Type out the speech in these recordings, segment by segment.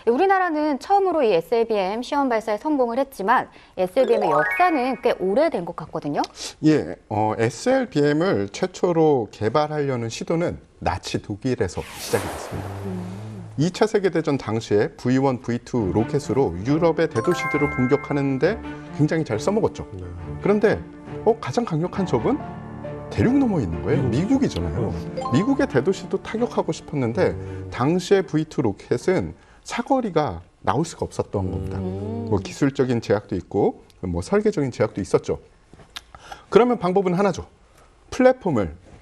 우리나라는 처음으로 이 SLBM 시험 발사에 성공을 했지만 SLBM의 역사는 꽤 오래된 것 같거든요. 예, SLBM을 최초로 개발하려는 시도는 나치 독일에서 시작이 됐습니다. 2차 세계대전 당시에 V1, V2 로켓으로 유럽의 대도시들을 공격하는데 굉장히 잘 써먹었죠. 그런데 가장 강력한 적은 대륙 너머에 있는 거예요. 미국이잖아요. 미국의 대도시도 타격하고 싶었는데 당시의 V2 로켓은 사거리가 나올 수가 없었던 겁니다. 뭐 기술적인 제약도 있고 뭐 설계적인 제약도 있었죠. 그러면 방법은 하나죠.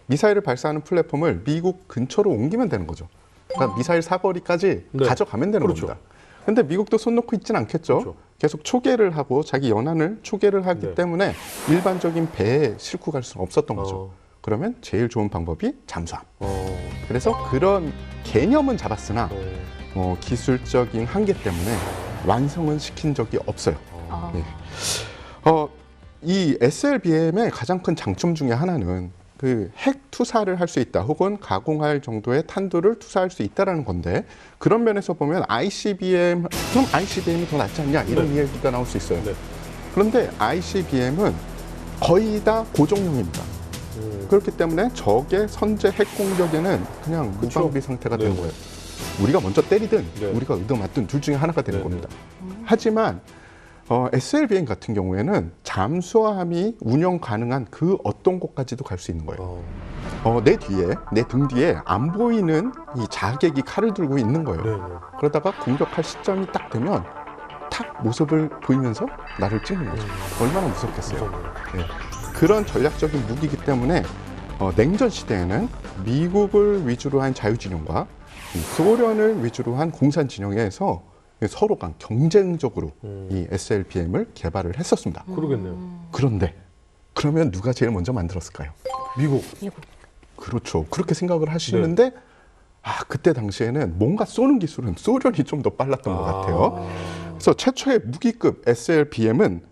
미사일을 발사하는 플랫폼을 미국 근처로 옮기면 되는 거죠. 그러니까 미사일 사거리까지 가져가면 되는 겁니다. 근데 미국도 손 놓고 있지는 않겠죠. 계속 초계를 하고 자기 연안을 초계를 하기 때문에 일반적인 배에 싣고 갈 수는 없었던 거죠. 그러면 제일 좋은 방법이 잠수함. 그래서 그런 개념은 잡았으나 기술적인 한계 때문에 완성은 시킨 적이 없어요. 네. 이 SLBM의 가장 큰 장점 중에 하나는 그 핵 투사를 할 수 있다, 혹은 가공할 정도의 탄두를 투사할 수 있다라는 건데, 그런 면에서 보면 ICBM이 더 낫지 않냐 이런 이야기가 나올 수 있어요. 그런데 ICBM은 거의 다 고정형입니다. 그렇기 때문에 적의 선제 핵 공격에는 그냥 무방비 상태가 되는 거예요. 우리가 먼저 때리든 우리가 얻어맞든 둘 중에 하나가 되는 겁니다. 하지만 SLBM 같은 경우에는 잠수함이 운영 가능한 그 어떤 곳까지도 갈 수 있는 거예요. 내 등 뒤에 안 보이는 이 자객이 칼을 들고 있는 거예요. 그러다가 공격할 시점이 딱 되면 탁 모습을 보이면서 나를 찍는 거죠. 얼마나 무섭겠어요. 그런 전략적인 무기이기 때문에 냉전 시대에는 미국을 위주로 한 자유진영과 소련을 위주로 한 공산진영에서 서로가 경쟁적으로 이 SLBM을 개발을 했었습니다. 그러겠네요. 그런데 그러면 누가 제일 먼저 만들었을까요? 미국. 그렇죠. 그렇게 생각을 하시는데 그때 당시에는 뭔가 쏘는 기술은 소련이 좀 더 빨랐던 것 같아요. 그래서 최초의 무기급 SLBM은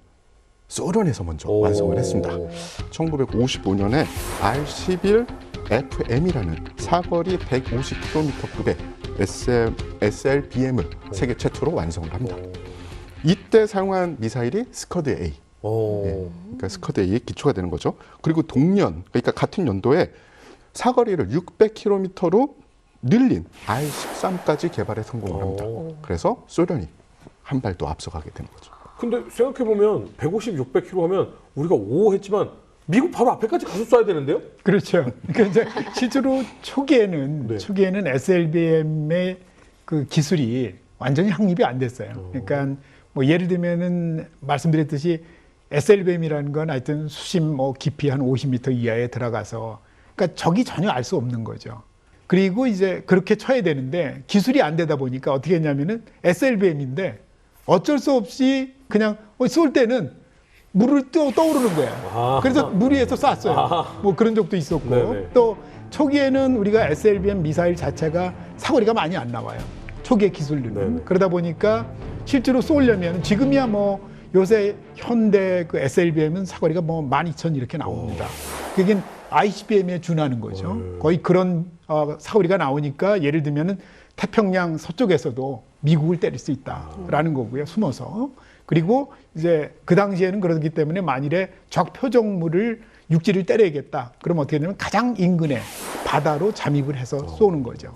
소련에서 먼저 완성을 했습니다. 1955년에 R-11FM이라는 사거리 150km급의 SLBM을 세계 최초로 완성을 합니다. 이때 사용한 미사일이 스커드-A. 그러니까 스커드-A의 기초가 되는 거죠. 그리고 그러니까 같은 연도에 사거리를 600km로 늘린 R-13까지 개발에 성공을 합니다. 그래서 소련이 한 발 더 앞서가게 되는 거죠. 근데 생각해보면 150, 600km 하면 우리가 5 했지만 미국 바로 앞에까지 가서 쏴야 되는데요? 그렇죠. 그러니까 이제 실제로 초기에는 SLBM의 그 기술이 완전히 확립이 안 됐어요. 그러니까 뭐 예를 들면은 말씀드렸듯이 SLBM이라는 건 하여튼 수심 깊이 한 50m 이하에 들어가서, 그러니까 적이 전혀 알 수 없는 거죠. 그리고 이제 그렇게 쳐야 되는데 기술이 안 되다 보니까 어떻게 했냐면은 SLBM인데 어쩔 수 없이 그냥 쏠 때는 물을 떠오르는 거야. 그래서 물 위에서 쐈어요. 뭐 그런 적도 있었고, 또 초기에는 우리가 SLBM 미사일 자체가 사거리가 많이 안 나와요. 초기의 기술들은. 그러다 보니까 실제로 쏘려면 지금이야 뭐 요새 현대 그 SLBM은 사거리가 뭐 12,000 이렇게 나옵니다. 그게 ICBM에 준하는 거죠. 거의 그런 사거리가 나오니까 예를 들면은 태평양 서쪽에서도 미국을 때릴 수 있다라는 거고요. 숨어서. 그리고 이제 그 당시에는 그러기 때문에 만일에 적 표적물을 육지를 때려야겠다. 그럼 어떻게 되냐면 가장 인근에 바다로 잠입을 해서 쏘는 거죠.